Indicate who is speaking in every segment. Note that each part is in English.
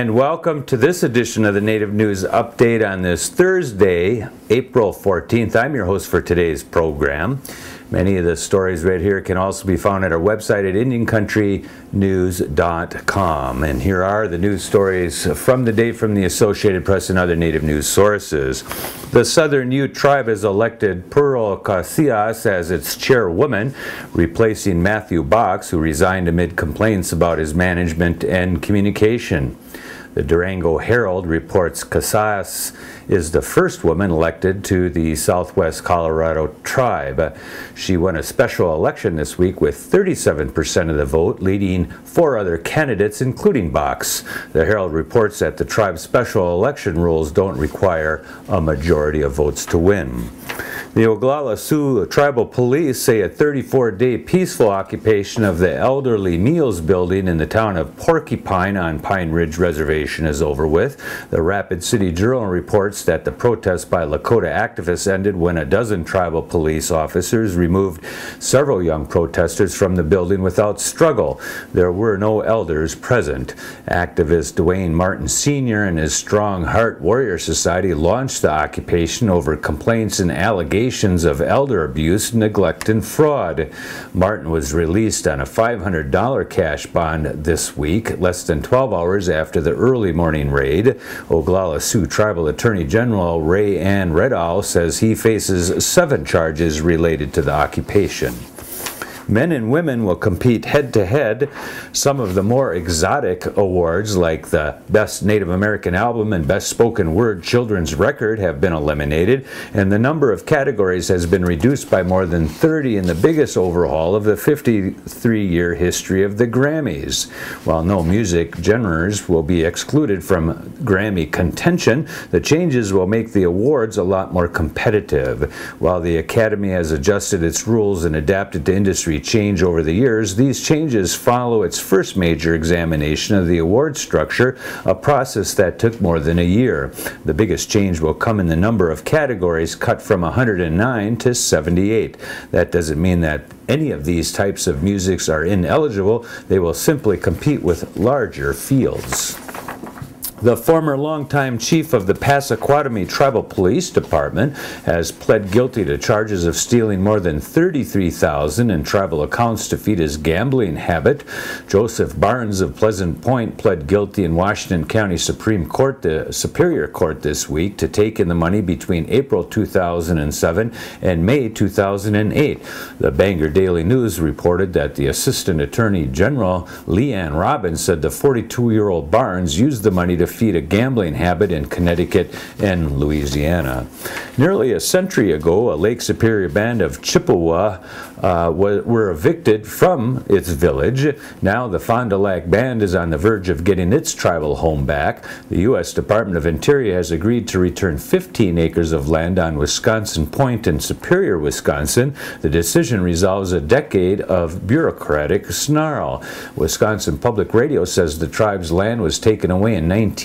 Speaker 1: And welcome to this edition of the Native News Update on this Thursday, April 14th. I'm your host for today's program. Many of the stories right here can also be found at our website at IndianCountryNews.com. And here are the news stories from the day from the Associated Press and other Native news sources. The Southern Ute tribe has elected Pearl Casias as its chairwoman, replacing Matthew Box, who resigned amid complaints about his management and communication. The Durango Herald reports Casias is the first woman elected to the Southwest Colorado tribe. She won a special election this week with 37% of the vote, leading four other candidates, including Box. The Herald reports that the tribe's special election rules don't require a majority of votes to win. The Oglala Sioux Tribal Police say a 34-day peaceful occupation of the Elderly Meals Building in the town of Porcupine on Pine Ridge Reservation is over with. The Rapid City Journal reports that the protest by Lakota activists ended when a dozen tribal police officers removed several young protesters from the building without struggle. There were no elders present. Activist Dwayne Martin Sr. and his Strong Heart Warrior Society launched the occupation over complaints and allegations of elder abuse, neglect, and fraud. Martin was released on a $500 cash bond this week, less than 12 hours after the early morning raid. Oglala Sioux Tribal Attorney General Ray Ann Redow says he faces 7 charges related to the occupation. Men and women will compete head-to-head. Some of the more exotic awards, like the Best Native American Album and Best Spoken Word Children's Record, have been eliminated, and the number of categories has been reduced by more than 30 in the biggest overhaul of the 53-year history of the Grammys. While no music genres will be excluded from Grammy contention, the changes will make the awards a lot more competitive. While the Academy has adjusted its rules and adapted to industry change over the years, these changes follow its first major examination of the award structure, a process that took more than a year. The biggest change will come in the number of categories, cut from 109 to 78. That doesn't mean that any of these types of musics are ineligible. They will simply compete with larger fields. The former longtime chief of the Passamaquoddy Tribal Police Department has pled guilty to charges of stealing more than $33,000 in tribal accounts to feed his gambling habit. Joseph Barnes of Pleasant Point pled guilty in Washington County Superior Court this week to taking the money between April 2007 and May 2008. The Bangor Daily News reported that the Assistant Attorney General Leanne Robbins said the 42-year-old Barnes used the money to feed a gambling habit in Connecticut and Louisiana. Nearly a century ago, a Lake Superior band of Chippewa were evicted from its village. Now the Fond du Lac band is on the verge of getting its tribal home back. The U.S. Department of Interior has agreed to return 15 acres of land on Wisconsin Point in Superior, Wisconsin. The decision resolves a decade of bureaucratic snarl. Wisconsin Public Radio says the tribe's land was taken away in 1918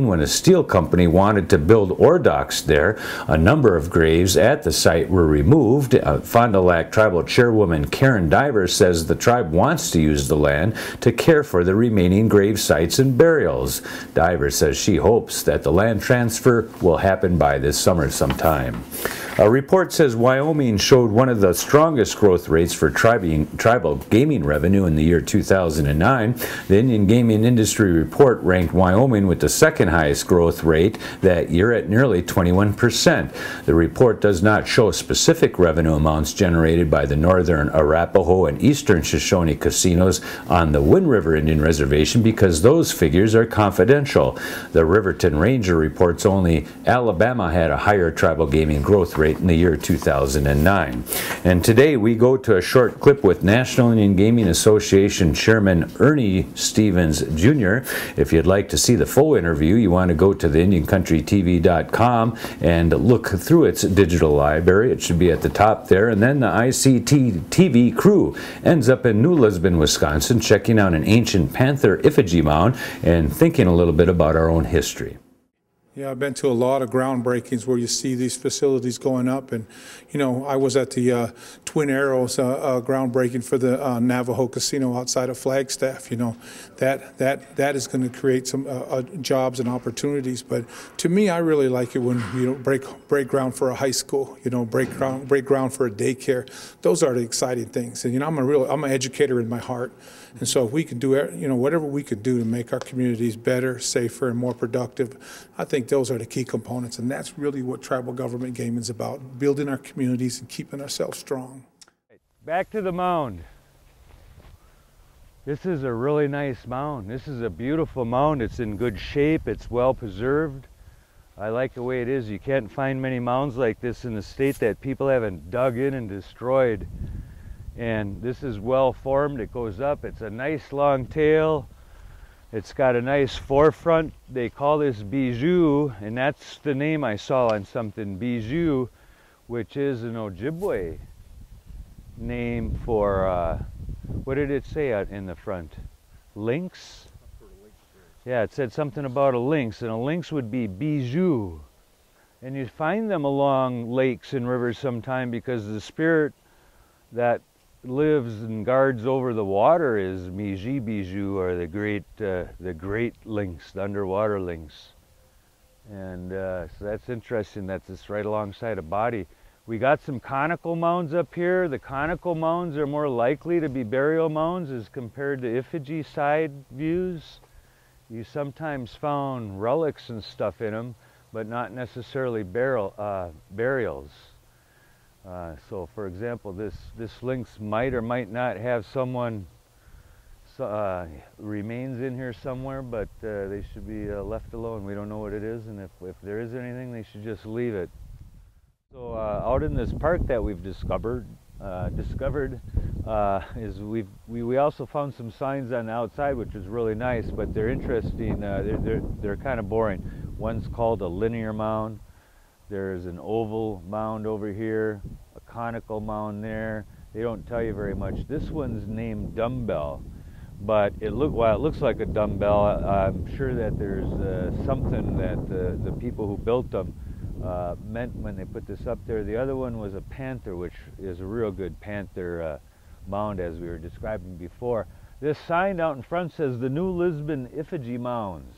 Speaker 1: when a steel company wanted to build ore docks there. A number of graves at the site were removed. Fond du Lac Tribal Chairwoman Karen Diver says the tribe wants to use the land to care for the remaining grave sites and burials. Diver says she hopes that the land transfer will happen by this summer sometime. A report says Wyoming showed one of the strongest growth rates for tribal gaming revenue in the year 2009. The Indian Gaming Industry Report ranked Wyoming with the second highest growth rate that year at nearly 21%. The report does not show specific revenue amounts generated by the Northern Arapaho and Eastern Shoshone casinos on the Wind River Indian Reservation because those figures are confidential. The Riverton Ranger reports only Alabama had a higher tribal gaming growth rate in the year 2009. And today we go to a short clip with National Indian Gaming Association Chairman Ernie Stevens Jr. If you'd like to see the full interview, you want to go to the IndianCountryTV.com and look through its digital library. It should be at the top there. And then the ICTV crew ends up in New Lisbon, Wisconsin, checking out an ancient Panther effigy mound and thinking a little bit about our own history.
Speaker 2: Yeah, I've been to a lot of groundbreakings where you see these facilities going up, and you know, I was at the Twin Arrows groundbreaking for the Navajo Casino outside of Flagstaff. You know, that is going to create some jobs and opportunities. But to me, I really like it when break ground for a high school. You know, break ground for a daycare. Those are the exciting things. And you know, I'm an educator in my heart, and so if we can do whatever we could do to make our communities better, safer, and more productive, I think those are the key components, and that's really what tribal government gaming is about, building our communities and keeping ourselves strong.
Speaker 1: Back to the mound. This is a really nice mound. This is a beautiful mound. It's in good shape. It's well preserved. I like the way it is. You can't find many mounds like this in the state that people haven't dug in and destroyed. And this is well formed. It goes up. It's a nice long tail. It's got a nice forefront. They call this bijou, and that's the name I saw on something, bijou, which is an Ojibwe name for, what did it say out in the front? Lynx? Yeah, it said something about a lynx, and a lynx would be bijou. And you find them along lakes and rivers sometime because the spirit that lives and guards over the water is Miji Bijou, or the great lynx, the underwater lynx. And so that's interesting. That's just right alongside a body. We got some conical mounds up here. The conical mounds are more likely to be burial mounds as compared to effigy side views. You sometimes found relics and stuff in them, but not necessarily burials. So for example, this lynx might or might not have someone remains in here somewhere, but they should be left alone. We don't know what it is, and if there is anything, they should just leave it. So out in this park that we've discovered is we also found some signs on the outside, which is really nice, but they're interesting. They're kind of boring. One's called a linear mound. There's an oval mound over here, a conical mound there. They don't tell you very much. This one's named Dumbbell, but while it looks like a dumbbell, I'm sure that there's something that the people who built them meant when they put this up there. The other one was a Panther, which is a real good Panther mound, as we were describing before. This sign out in front says the New Lisbon Effigy Mounds.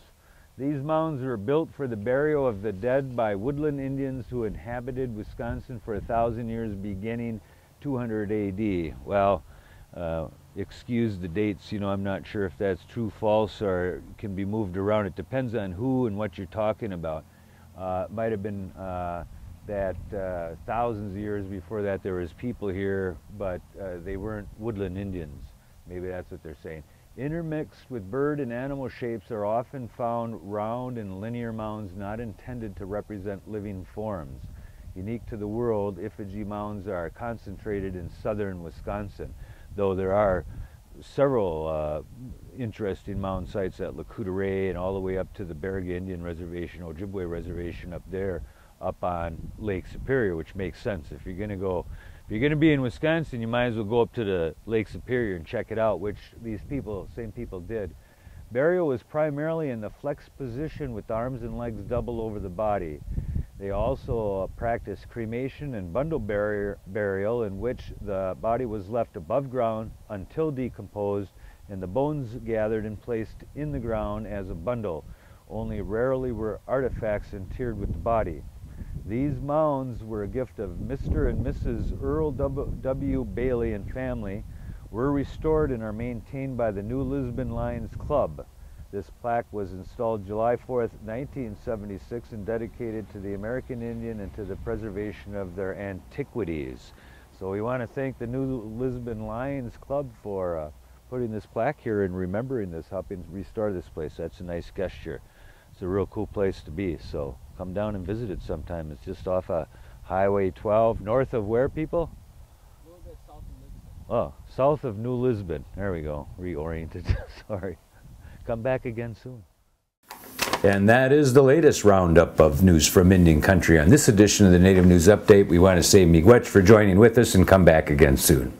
Speaker 1: These mounds were built for the burial of the dead by woodland Indians who inhabited Wisconsin for 1,000 years beginning 200 AD. Well, excuse the dates, you know, I'm not sure if that's true, false, or can be moved around. It depends on who and what you're talking about. It might have been that thousands of years before that there was people here, but they weren't woodland Indians. Maybe that's what they're saying. Intermixed with bird and animal shapes are often found round and linear mounds not intended to represent living forms. Unique to the world, effigy mounds are concentrated in southern Wisconsin, though there are several interesting mound sites at Lac-Courte and all the way up to the Berg Indian Reservation, Ojibwe Reservation up there, up on Lake Superior, which makes sense. If you're going to be in Wisconsin, you might as well go up to the Lake Superior and check it out, which these same people did. Burial was primarily in the flexed position with arms and legs double over the body. They also practiced cremation and bundle burial, in which the body was left above ground until decomposed and the bones gathered and placed in the ground as a bundle. Only rarely were artifacts interred with the body. These mounds were a gift of Mr. and Mrs. Earl W. Bailey and family, were restored and are maintained by the New Lisbon Lions Club. This plaque was installed July 4th, 1976 and dedicated to the American Indian and to the preservation of their antiquities. So we want to thank the New Lisbon Lions Club for putting this plaque here and remembering this, helping restore this place. That's a nice gesture. It's a real cool place to be, so come down and visit it sometime. It's just off of Highway 12, north of where, people?
Speaker 3: A little bit south of Lisbon.
Speaker 1: Oh, south of New Lisbon. There we go, reoriented, sorry. Come back again soon. And that is the latest roundup of news from Indian Country. On this edition of the Native News Update, we want to say miigwech for joining with us and come back again soon.